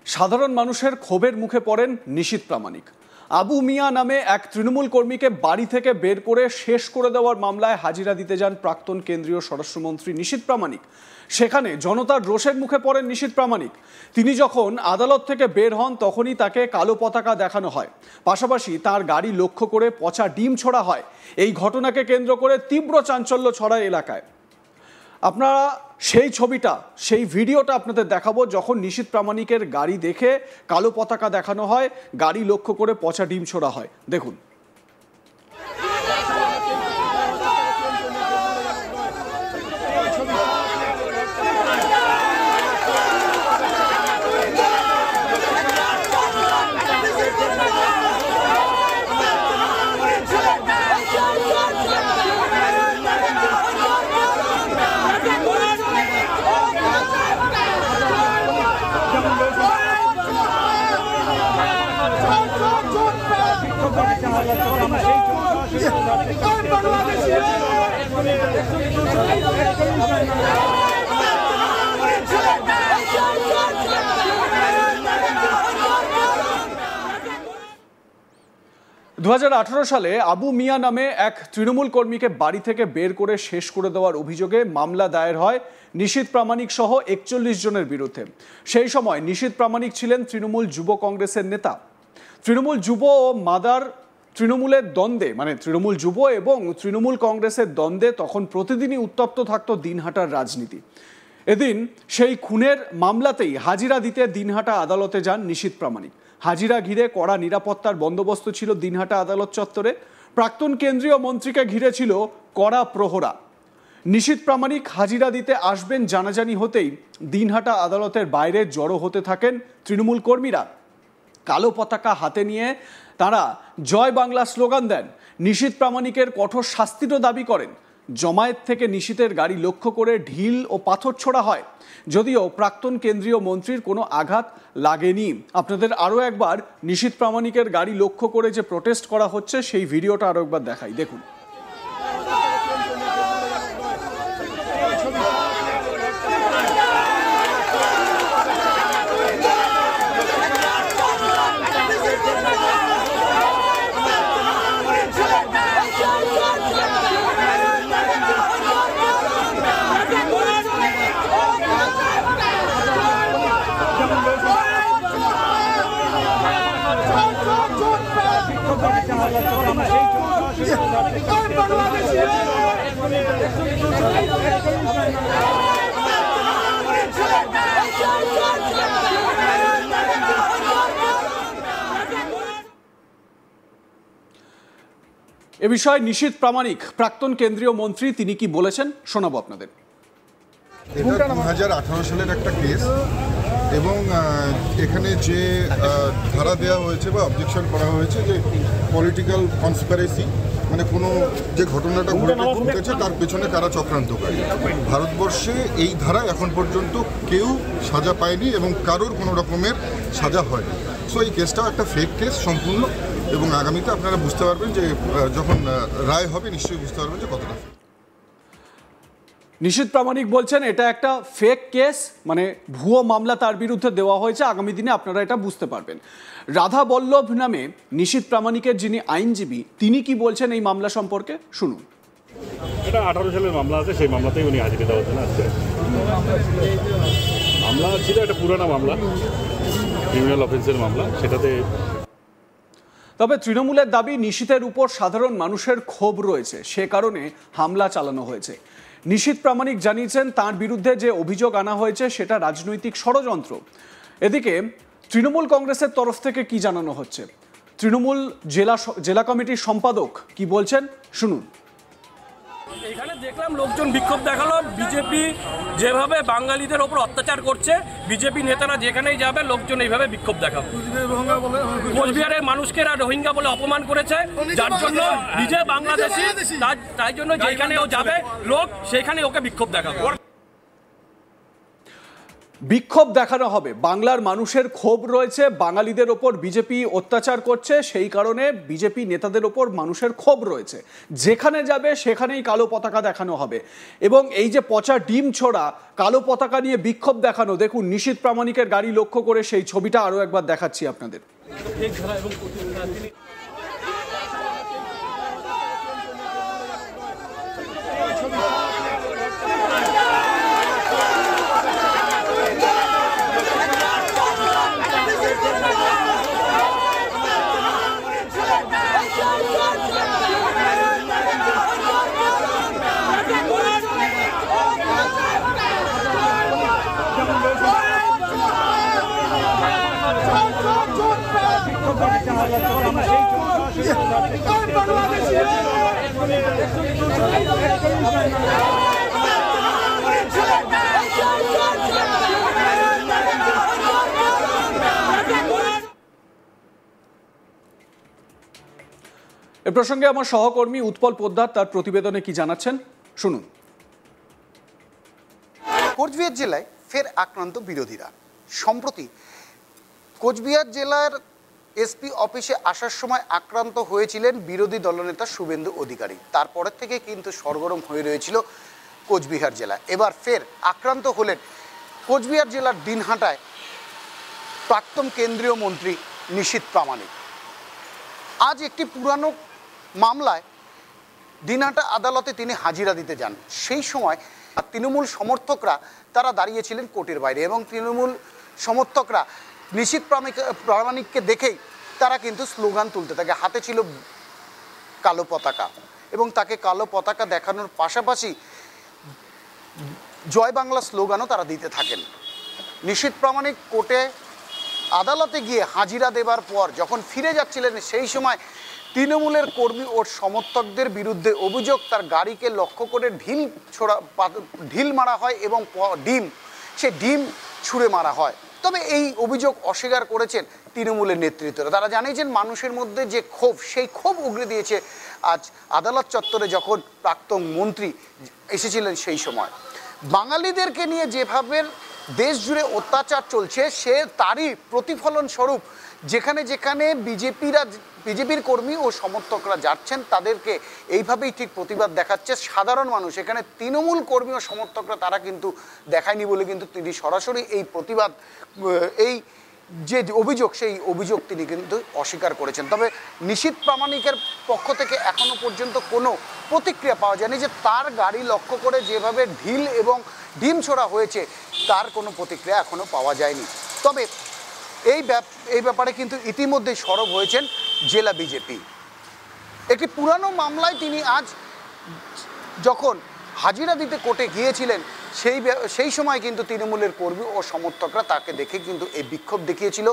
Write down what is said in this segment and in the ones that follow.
সাধারণ মানুষের ক্ষোভের মুখে পড়েন নিশীথ প্রামাণিক। আবু মিয়া নামে এক তৃণমূল কর্মীকে বাড়ি থেকে বের করে শেষ করে দেওয়ার মামলায় হাজিরা দিতে যান প্রাক্তন কেন্দ্রীয় স্বরাষ্ট্রমন্ত্রী নিশীথ প্রামাণিক। সেখানে জনতার রোষের মুখে পড়েন নিশীথ প্রামাণিক। তিনি যখন আদালত থেকে বের হন তখনই তাকে কালো পতাকা দেখানো হয়, পাশাপাশি তার গাড়ি লক্ষ্য করে পচা ডিম ছোড়া হয়। এই ঘটনাকে কেন্দ্র করে তীব্র চাঞ্চল্য ছড়ায় এলাকায়। আপনারা সেই ভিডিওটা আপনাদের দেখাবো, যখন নিশীথ প্রামাণিকের গাড়ি দেখে কালো পতাকা দেখানো হয়, গাড়ি লক্ষ্য করে পচা ডিম ছোড়া হয়। দেখুন। 2018 সালে আবু মিয়া নামে এক তৃণমূল কর্মীকে বাড়ি থেকে বের করে শেষ করে দেওয়ার অভিযোগে মামলা দায়ের হয় নিশীথ প্রামাণিক সহ 41 জনের বিরুদ্ধে। সেই সময় নিশীথ প্রামাণিক ছিলেন তৃণমূল যুব কংগ্রেসের নেতা। তৃণমূল যুব ও মাদার তৃণমূলের দ্বন্দ্বে, মানে তৃণমূল যুব এবং তৃণমূল কংগ্রেসের দ্বন্দ্বে তখন প্রতিদিনই উত্তপ্ত থাকত দিনহাটার রাজনীতি। এদিন সেই খুনের মামলাতেই হাজিরা দিতে দিনহাটা আদালতে যান নিশীথ প্রামাণিক। হাজিরা ঘিরে কড়া নিরাপত্তার বন্দোবস্ত ছিল দিনহাটা আদালত চত্বরে। প্রাক্তন কেন্দ্রীয় মন্ত্রীকে ঘিরে ছিল কড়া প্রহরা। নিশীথ প্রামাণিক হাজিরা দিতে আসবেন জানাজানি হতেই দিনহাটা আদালতের বাইরে জড়ো হতে থাকেন তৃণমূল কর্মীরা। কালো পতাকা হাতে নিয়ে তারা জয় বাংলা স্লোগান দেন। নিশীথ প্রামাণিকের কঠোর শাস্তিরও দাবি করেন। জমায়েত থেকে নিশীথের গাড়ি লক্ষ্য করে ঢিল ও পাথর ছোড়া হয়, যদিও প্রাক্তন কেন্দ্রীয় মন্ত্রীর কোনো আঘাত লাগেনি। আপনাদের আরও একবার নিশীথ প্রামাণিকের গাড়ি লক্ষ্য করে যে প্রোটেস্ট করা হচ্ছে সেই ভিডিওটা আরও একবার দেখাই, দেখুন। এ বিষয়ে নিশীথ প্রামাণিক প্রাক্তন কেন্দ্রীয় মন্ত্রী তিনি কি বলেছেন শোনাবো আপনাদের। এটা 2018 সালের একটা কেস এবং এখানে যে ধারা দেওয়া হয়েছে বা অবজেকশন করা হয়েছে যে পলিটিক্যাল কনস্পিরেসি, মানে কোনো যে ঘটনাটা ঘটেছে তার পেছনে কারা চক্রান্তকারী। ভারতবর্ষে এই ধারা এখন পর্যন্ত কেউ সাজা পায়নি এবং কারোর কোনো রকমের সাজা হয়নি। সো এই কেসটাও একটা ফেক কেস সম্পূর্ণ, এবং আগামীতে আপনারা বুঝতে পারবেন যে যখন রায় হবে নিশ্চয়ই বুঝতে পারবেন যে কতটা। নিশীথ প্রামাণিক বলছেন এটা একটা ফেক কেস, মানে ভুয়ো মামলা তার বিরুদ্ধে দেওয়া হয়েছে। আগামী দিনে আপনারা এটা বুঝতে পারবেন। রাধা বল্লভ নামে নিশীথ প্রামাণিকের যিনি আইনজীবী, তিনি কি বলছেন এই মামলা সম্পর্কে শুনুন। এটা 18 সালের মামলা আছে, সেই মামলাতেই উনি হাজিরা দেওয়ার জন্য আসছে। মামলা ছিল একটা পুরানো মামলা, ক্রিমিনাল অফেন্সের মামলা, সেটাতে। তবে তৃণমূলের দাবি নিশীথের উপর সাধারণ মানুষের ক্ষোভ রয়েছে, সে কারণে হামলা চালানো হয়েছে। নিশীথ প্রামাণিক জানিয়েছেন তার বিরুদ্ধে যে অভিযোগ আনা হয়েছে সেটা রাজনৈতিক ষড়যন্ত্র। এদিকে তৃণমূল কংগ্রেসের তরফ থেকে কি জানানো হচ্ছে, তৃণমূল জেলা কমিটির সম্পাদক কি বলছেন শুনুন। এখানে দেখলাম লোকজন বিক্ষোভ দেখালো। বিজেপি যেভাবে বাঙালিদের ওপর অত্যাচার করছে, বিজেপি নেতারা যেখানেই যাবে লোকজন এইভাবে বিক্ষোভ দেখাবে। কোচবিহারের মানুষকে রোহিঙ্গা বলে অপমান করেছে, যার জন্য নিজে বাংলাদেশি, তাই জন্য যেখানে ও যাবে লোক সেখানে ওকে বিক্ষোভ দেখাবে। বিক্ষোভ দেখানো হবে। বাংলার মানুষের ক্ষোভ রয়েছে, বাঙালিদের ওপর বিজেপি অত্যাচার করছে, সেই কারণে বিজেপি নেতাদের ওপর মানুষের ক্ষোভ রয়েছে। যেখানে যাবে সেখানেই কালো পতাকা দেখানো হবে। এবং এই যে পচা ডিম ছোড়া কালো পতাকা নিয়ে বিক্ষোভ দেখানো, দেখুন নিশীথ প্রামাণিকের গাড়ি লক্ষ্য করে সেই ছবিটা আরও একবার দেখাচ্ছি আপনাদের। এ প্রসঙ্গে আমার সহকর্মী উৎপল পোদ্দার তার প্রতিবেদনে কি জানাচ্ছেন শুনুন। কোচবিহার জেলায় ফের আক্রান্ত বিরোধীরা। সম্প্রতি কোচবিহার জেলার এসপি অফিসে আসার সময় আক্রান্ত হয়েছিলেন বিরোধী দলনেতা শুভেন্দু অধিকারী। তারপরের থেকে কিন্তু সরগরম হয়ে রয়েছিল কোচবিহার জেলা। এবার ফের আক্রান্ত হলেন কোচবিহার জেলার দিনহাটায় প্রাক্তন কেন্দ্রীয় মন্ত্রী নিশীথ প্রামাণিক। আজ একটি পুরানো মামলায় দিনহাটা আদালতে তিনি হাজিরা দিতে যান। সেই সময় তৃণমূল সমর্থকরা তারা দাঁড়িয়েছিলেন কোর্টের বাইরে এবং তৃণমূল সমর্থকরা নিশীথ প্রামাণিককে দেখেই তারা কিন্তু স্লোগান তুলতে থাকে। হাতে ছিল কালো পতাকা এবং তাকে কালো পতাকা দেখানোর পাশাপাশি জয় বাংলা স্লোগানও তারা দিতে থাকেন। নিশীথ প্রামাণিক কোর্টে আদালতে গিয়ে হাজিরা দেবার পর যখন ফিরে যাচ্ছিলেন সেই সময় তৃণমূলের কর্মী ও সমর্থকদের বিরুদ্ধে অভিযোগ তার গাড়িকে লক্ষ্য করে ঢিল মারা হয় এবং সে ডিম ছুঁড়ে মারা হয়। তবে এই অভিযোগ অস্বীকার করেছেন তৃণমূলের নেতৃত্বরা। তারা জানিয়েছেন মানুষের মধ্যে যে ক্ষোভ, সেই ক্ষোভ উগরে দিয়েছে আজ আদালত চত্বরে যখন প্রাক্তন মন্ত্রী এসেছিলেন সেই সময়। বাঙালিদেরকে নিয়ে যেভাবে দেশ জুড়ে অত্যাচার চলছে সে তারই প্রতিফলন স্বরূপ যেখানে যেখানে বিজেপির কর্মী ও সমর্থকরা যাচ্ছেন তাদেরকে এইভাবেই ঠিক প্রতিবাদ দেখাচ্ছে সাধারণ মানুষ। এখানে তৃণমূল কর্মী ও সমর্থকরা তারা কিন্তু দেখায়নি বলে কিন্তু তিনি সরাসরি এই প্রতিবাদ, এই যে অভিযোগ সেই অভিযোগ তিনি কিন্তু অস্বীকার করেছেন। তবে নিশীথ প্রামাণিকের পক্ষ থেকে এখনো পর্যন্ত কোনো প্রতিক্রিয়া পাওয়া যায়নি যে তার গাড়ি লক্ষ্য করে যেভাবে ঢিল এবং ডিম ছোড়া হয়েছে তার কোনো প্রতিক্রিয়া এখনো পাওয়া যায়নি। তবে এই ব্যাপারে কিন্তু ইতিমধ্যেই সরব হয়েছেন জেলা বিজেপি। একটি পুরানো মামলায় তিনি আজ যখন হাজিরা দিতে কোর্টে গিয়েছিলেন সেই সময় কিন্তু তৃণমূলের কর্মী ও সমর্থকরা তাকে দেখে কিন্তু এই বিক্ষোভ দেখিয়েছিল,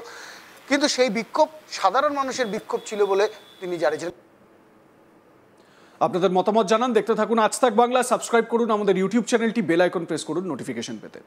কিন্তু সেই বিক্ষোভ সাধারণ মানুষের বিক্ষোভ ছিল বলে তিনি জানিয়েছিলেন। আপনাদের মতামত জানান, দেখতে থাকুন আজ তাক বাংলা। সাবস্ক্রাইব করুন আমাদের ইউটিউব চ্যানেলটি, বেল আইকন প্রেস করুন নোটিফিকেশন পেতে।